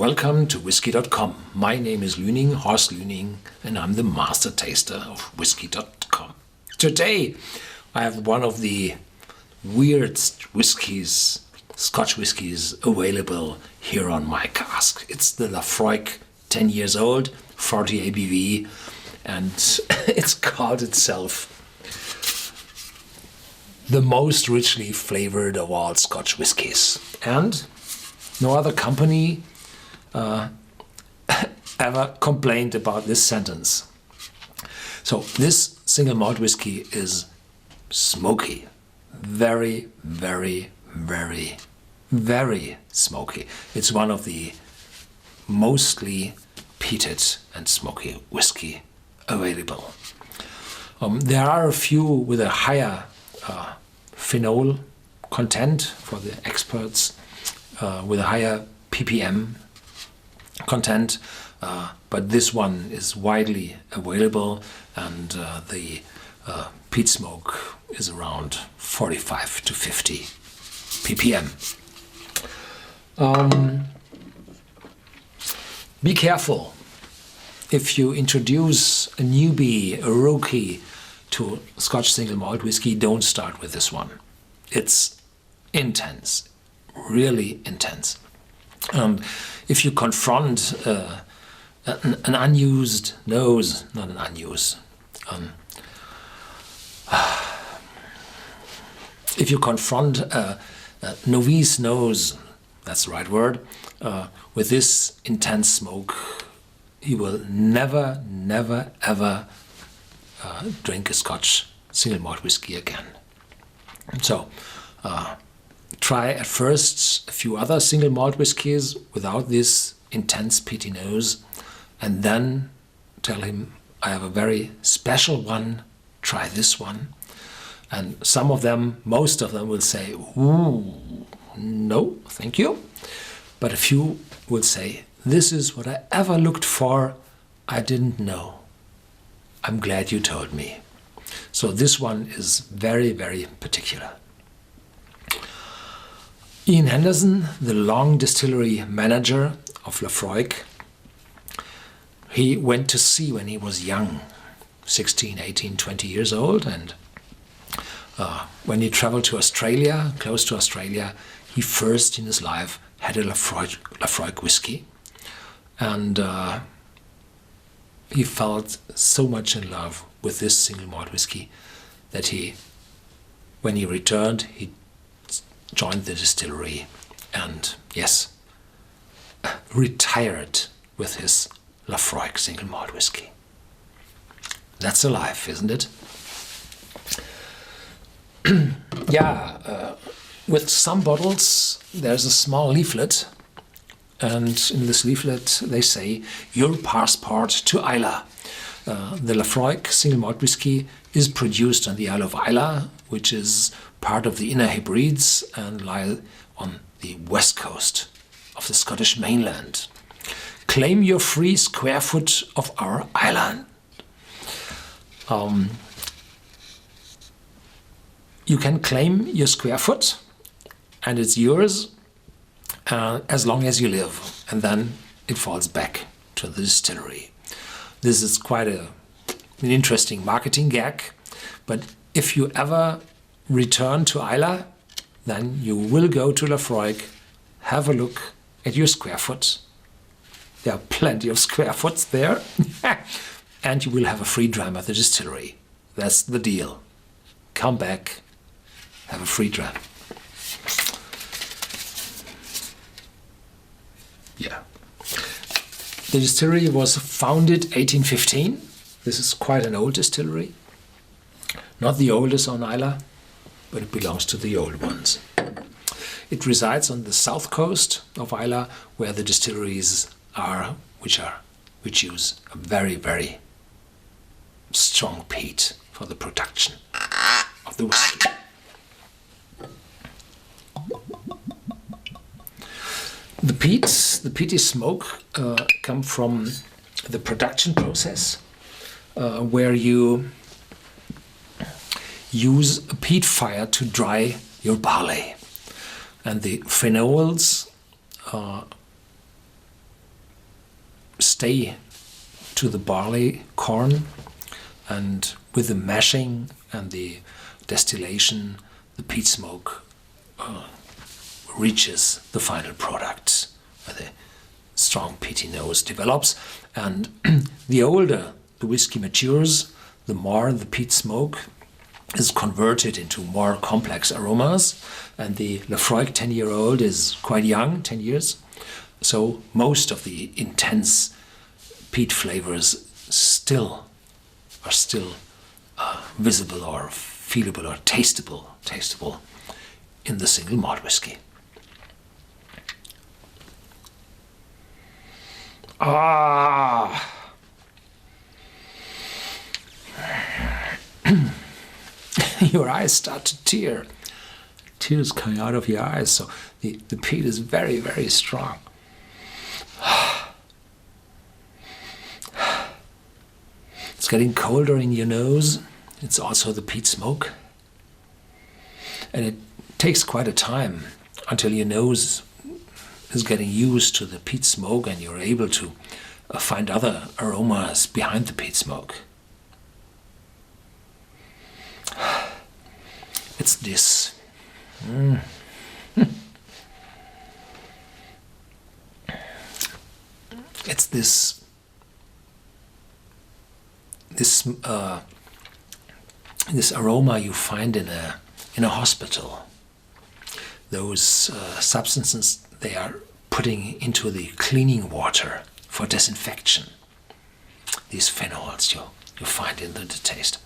Welcome to Whisky.com. My name is Horst Lüning, and I'm the master taster of Whisky.com. Today I have one of the weirdest whiskies, Scotch whiskies, available here on my cask. It's the Laphroaig, 10 years old, 40 ABV, and it's called itself the most richly flavored of all Scotch whiskies. And no other company ever complained about this sentence. So this single malt whiskey is smoky. Very, very, very, very smoky. It's one of the mostly peated and smoky whiskey available. There are a few with a higher phenol content for the experts, with a higher ppm content, but this one is widely available, and the peat smoke is around 45 to 50 ppm. Be careful if you introduce a newbie, a rookie to Scotch single malt whiskey. Don't start with this one. It's intense, really intense. If you confront an unused nose, not an unused, if you confront a novice nose, that's the right word, with this intense smoke, he will never, never, ever drink a Scotch single malt whiskey again. So try at first a few other single malt whiskies without this intense peaty nose, and then tell him, I have a very special one, try this one. And some of them, most of them will say, ooh, no, thank you. But a few will say, this is what I ever looked for, I didn't know. I'm glad you told me. So this one is very, very particular. Ian Henderson, the long distillery manager of Laphroaig, he went to sea when he was young, 16, 18, 20 years old, and when he traveled to Australia, close to Australia, he first in his life had a Laphroaig whiskey, and he felt so much in love with this single malt whiskey that when he returned, he joined the distillery and, yes, retired with his Laphroaig single malt whiskey. That's a life, isn't it? With some bottles there's a small leaflet, and in this leaflet they say, your passport to Islay. The Laphroaig single malt whiskey is produced on the Isle of Islay, which is part of the Inner Hebrides and lie on the west coast of the Scottish mainland. Claim your free square foot of our island. You can claim your square foot, and it's yours as long as you live, and then it falls back to the distillery. This is quite an interesting marketing gag, but if you ever return to Islay, then you will go to Laphroaig, have a look at your square foot. There are plenty of square foots there, and you will have a free dram at the distillery. That's the deal. Come back, have a free dram. Yeah. The distillery was founded 1815. This is quite an old distillery. Not the oldest on Islay, but it belongs to the old ones. It resides on the south coast of Islay, where the distilleries are, which use a very, very strong peat for the production of the whiskey. The peaty smoke come from the production process, where you use a peat fire to dry your barley, and the phenols stay to the barley corn, and with the mashing and the distillation, the peat smoke reaches the final product, where the strong peaty nose develops. And the older the whiskey matures, the more the peat smoke is converted into more complex aromas. And the Laphroaig 10-year-old is quite young, 10 years. So most of the intense peat flavors are still visible or feelable or tasteable in the single malt whiskey. Your eyes start to tear. Tears coming out of your eyes. So the peat is very, very strong. It's getting colder in your nose. It's also the peat smoke. And it takes quite a time until your nose is getting used to the peat smoke and you're able to find other aromas behind the peat smoke. It's this. It's this aroma you find in a hospital. Those substances they are putting into the cleaning water for disinfection. These phenols you find in the taste.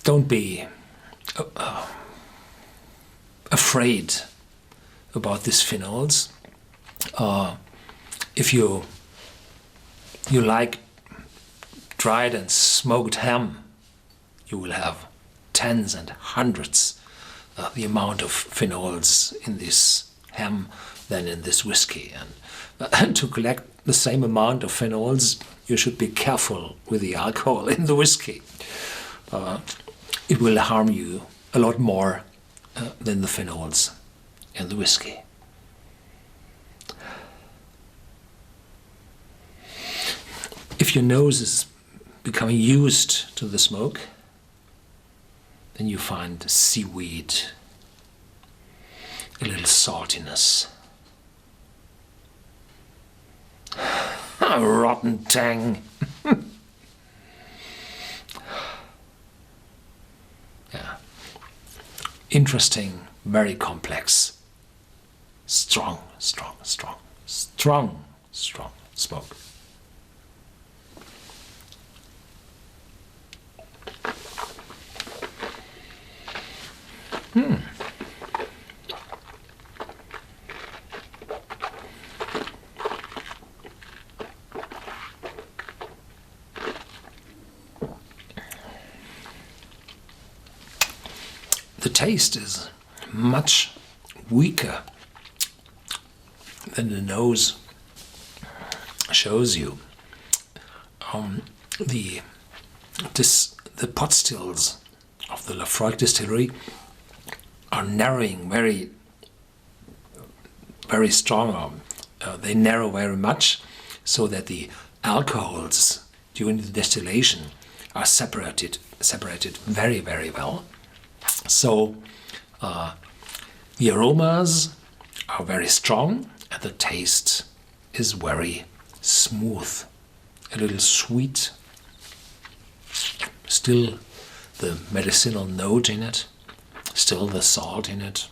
Don't be afraid about these phenols. If you like dried and smoked ham, you will have tens and hundreds the amount of phenols in this ham than in this whiskey. And to collect the same amount of phenols, you should be careful with the alcohol in the whiskey. It will harm you a lot more than the phenols in the whiskey. If your nose is becoming used to the smoke, then you find seaweed, a little saltiness, a rotten tang. Yeah, interesting, very complex, strong smoke. The taste is much weaker than the nose shows you. The pot stills of the Laphroaig distillery are narrowing very, very strong. They narrow very much, so that the alcohols during the distillation are separated very, very well. So the aromas are very strong and the taste is very smooth, a little sweet, still the medicinal note in it, still the salt in it,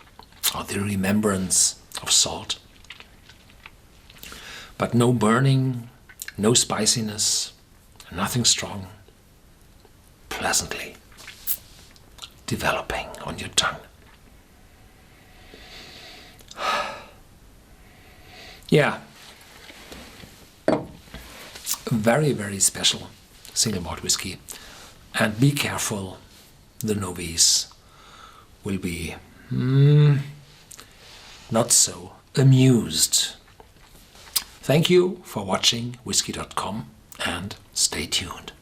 or the remembrance of salt. But no burning, no spiciness, nothing strong, pleasantly developing on your tongue. Yeah, very, very special single malt whiskey. And be careful, the novice will be not so amused. Thank you for watching Whisky.com and stay tuned.